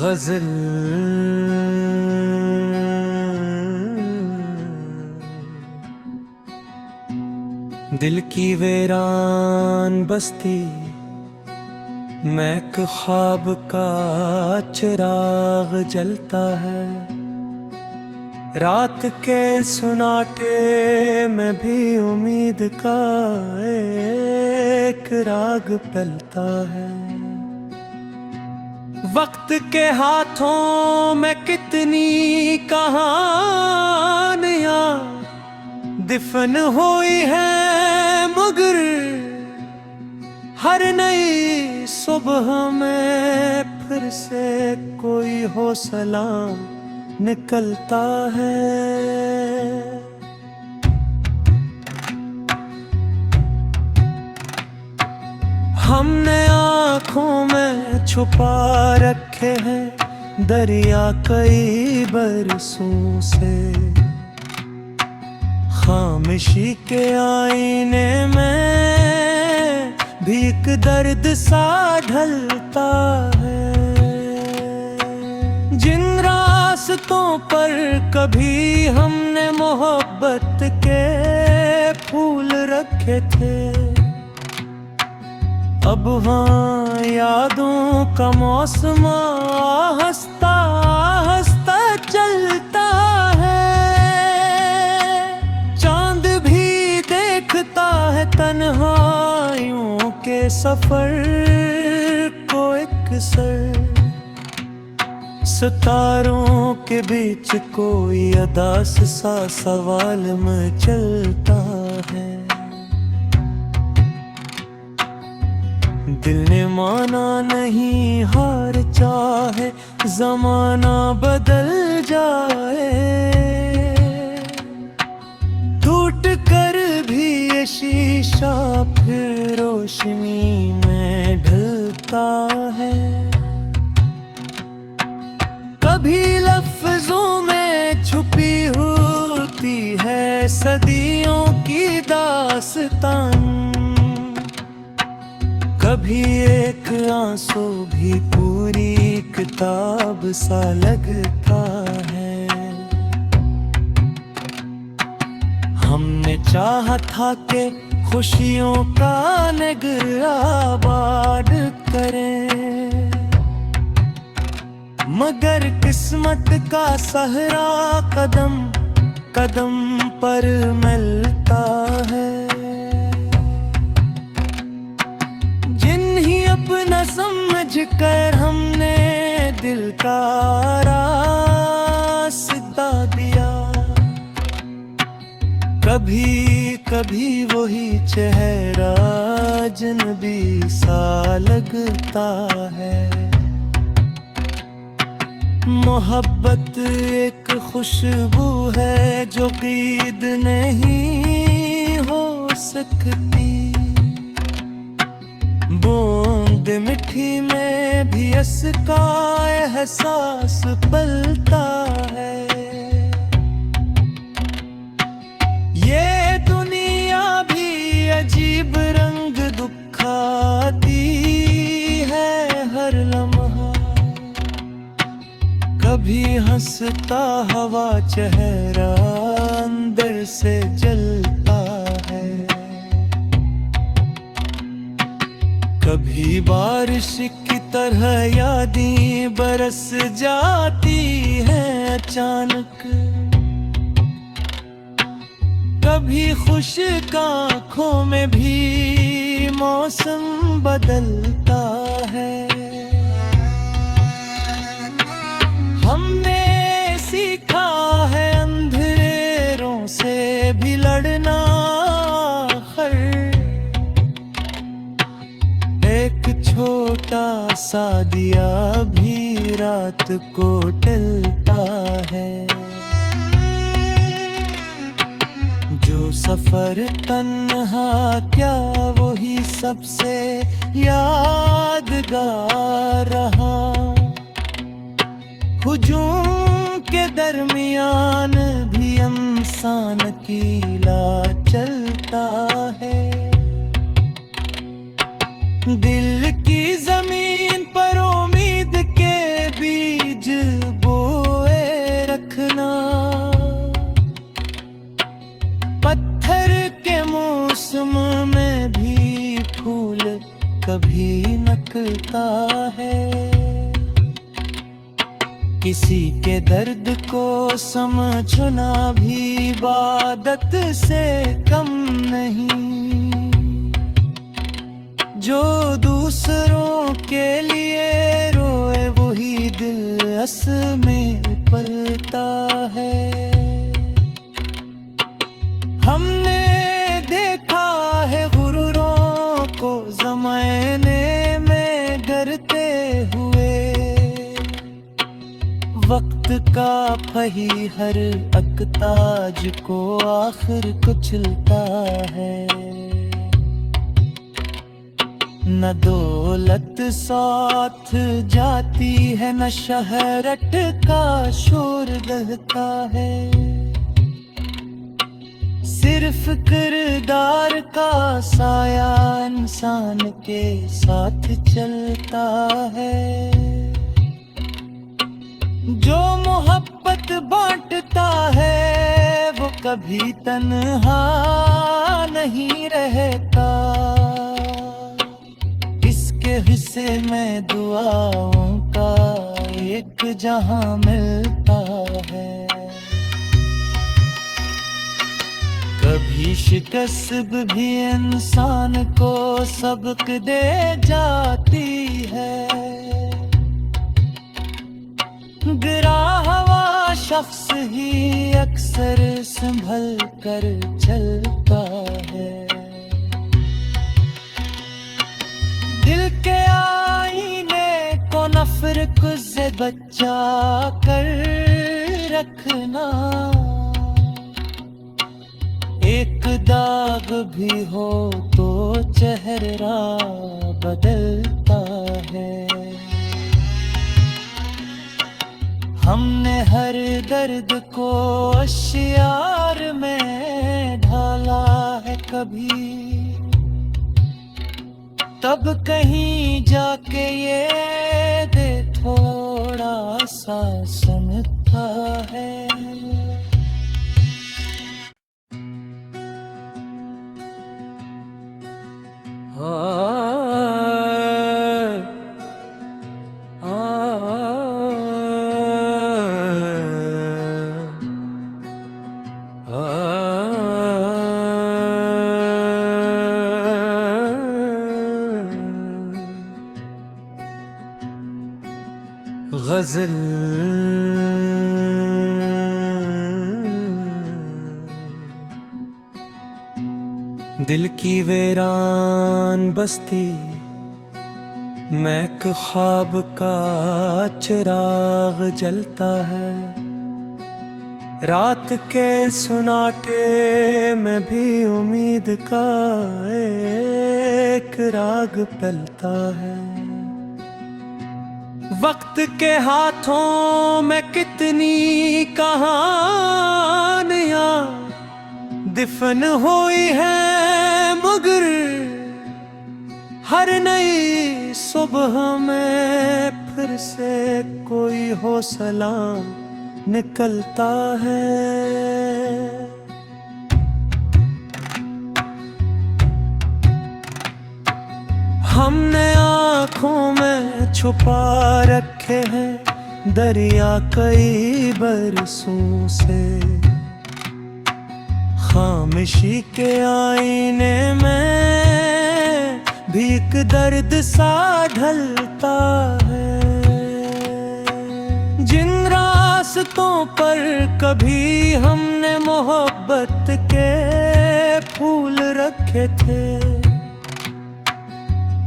गजल दिल की वीरान बस्ती में एक ख्वाब का चिराग जलता है। रात के सुनाटे में भी उम्मीद का एक राग पलता है। वक्त के हाथों में कितनी कहानियां दफन हुई है, मगर हर नई सुबह में फिर से कोई हौसला निकलता है। हमने आँखों में छुपा रखे हैं दरिया कई बरसों से। खामोशी के आईने में भी एक दर्द सा ढलता है। जिन रास्तों पर कभी हमने मोहब्बत के फूल रखे थे, अब वहाँ यादों का मौसम हंसता हंसता चलता है। चांद भी देखता है तन्हाइयों के सफर को एक सर। सितारों के बीच कोई अदास सा सवाल में चलता है। दिल ने माना नहीं हार, चाहे जमाना बदल जाए। टूट कर भी ये शीशा फिर रोशनी में ढलता है। कभी लफ्जों में छुपी होती है सदियों की दास्तान, कभी एक आंसू भी पूरी किताब सा लगता है। हमने चाहा था कि खुशियों का नगर आबाद करें, मगर किस्मत का सहरा कदम कदम पर मिलता है। अपना समझ कर हमने दिल का रास्ता दिया, कभी कभी वही चेहरा अजनबी सा लगता है। मोहब्बत एक खुशबू है जो क़ीद नहीं हो सकती। बूंद मिठी में भी इसका एहसास पलता है। ये दुनिया भी अजीब रंग दिखाती है हर लम्हा। कभी हंसता हवा चेहरा अंदर से जलता है। कभी बारिश की तरह यादें बरस जाती हैं अचानक, कभी खुश आँखों में भी मौसम बदलता है। हमने सीखा है अंधेरों से भी लड़ना। छोटा सा दिया भी रात को टलता है। जो सफर तन्हा क्या वही सबसे यादगार रहा। हुजूम के दरमियान भी इंसान अकेला चलता है। दिल की जमीन पर उम्मीद के भी मौसम में भी फूल कभी नकलता है। किसी के दर्द को समझना भी इबादत से कम नहीं। जो दूसरों के लिए रोए वही दिल असल में पलता है। हमने देखा है गुरूरों को ज़माने में डरते हुए। वक्त का फही हर अकताज को आखिर कुचलता है। न दौलत साथ जाती है, न शहरत का शोर रहता है। सिर्फ किरदार का साया इंसान के साथ चलता है। जो मोहब्बत बांटता है वो कभी तन्हा नहीं रहता। इसके हिस्से में दुआओं का एक जहां मिलता है। कभी शिकस्त भी इंसान को सबक दे जाती है। गिरा हुआ शख्स ही अक्सर संभल कर चलता है। दिल के आईने को नफरत से बचा कर रखना। एक दाग भी हो तो चेहरा बदलता है। हमने हर दर्द को अशियार में ढाला है कभी। तब कहीं जाके ये दे थोड़ा सा सुनता है। गज़ल दिल की वीरान बस्ती में एक ख्वाब का चिराग जलता है। रात के सुनाटे में भी उम्मीद का एक राग पलता है। वक्त के हाथों में कितनी कहानियां दफन हुई है, मगर हर नई सुबह में फिर से कोई हौसला निकलता है। हमने आँखों में छुपा रखे हैं दरिया कई बरसों से। खामोशी के आईने में भी एक दर्द सा ढलता है। जिन रास्तों पर कभी हमने मोहब्बत के फूल रखे थे,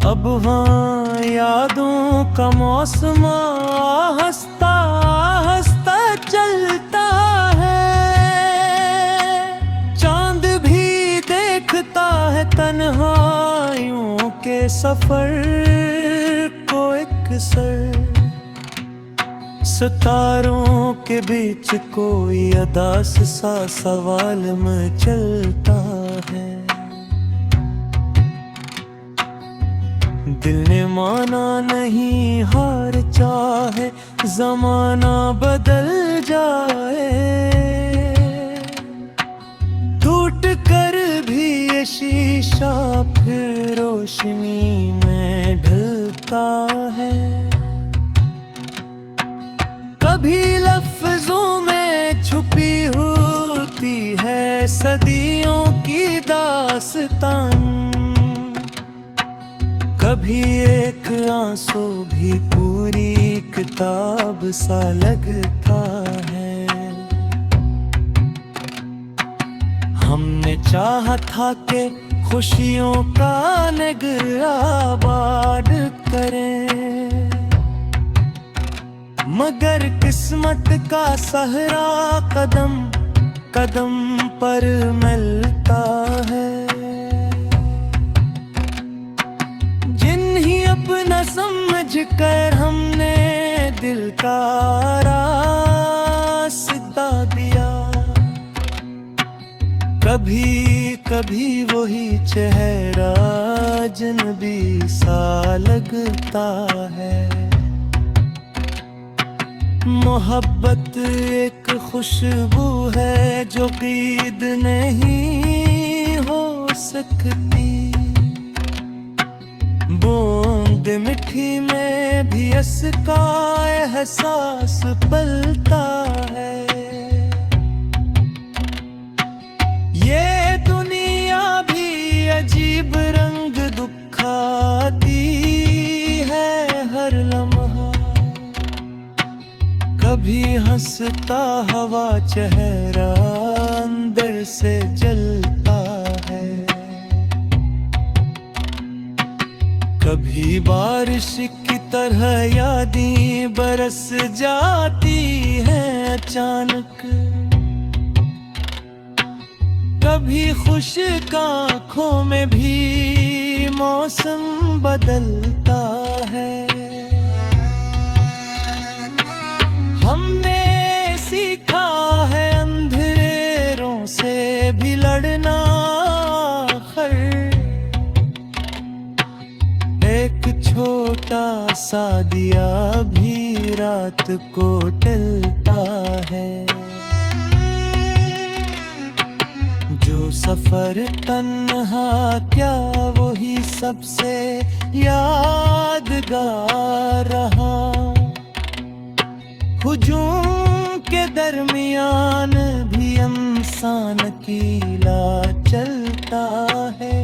अब वहाँ यादों का मौसम हंसता हंसता चलता है। चांद भी देखता है तन्हाइयों के सफर को एक सर। सितारों के बीच कोई अदास सा सवाल में चलता है। दिल ने माना नहीं हार, चाहे जमाना बदल जाए। टूट कर भी ये शीशा शीशा फिर रोशनी में ढलता है। कभी लफ्जों में छुपी होती है सदियों की दास्तान, कभी एक आंसू भी पूरी किताब सा लगता है। हमने चाहा था कि खुशियों का निगराबाद करें, मगर किस्मत का सहरा कदम कदम पर मिलता है। जिन्हीं अपना समझ कर हमने दिल का रास्ता दिया, कभी कभी वही चेहरा अजनबी सा लगता है। मोहब्बत एक खुशबू है जो क़ीद नहीं हो सकती, बूंद मिट्टी में भी इसका एहसास पलता है। ये दुनिया भी अजीब रंग दिखाती है हर लम्हा, कभी हंसता हवा चेहरा अंदर से जलता है, कभी बारिश की तरह यादें बरस जाती हैं अचानक, कभी खुश आँखों में भी मौसम बदलता है। हमने सीखा है अंधेरों से भी लड़ना, आखिर एक छोटा सा दिया भी रात को टलता है। जो सफर तन्हा क्या वही सबसे यादगार रहा, हुजूम के दरमियान भी इंसान अकेला चलता है।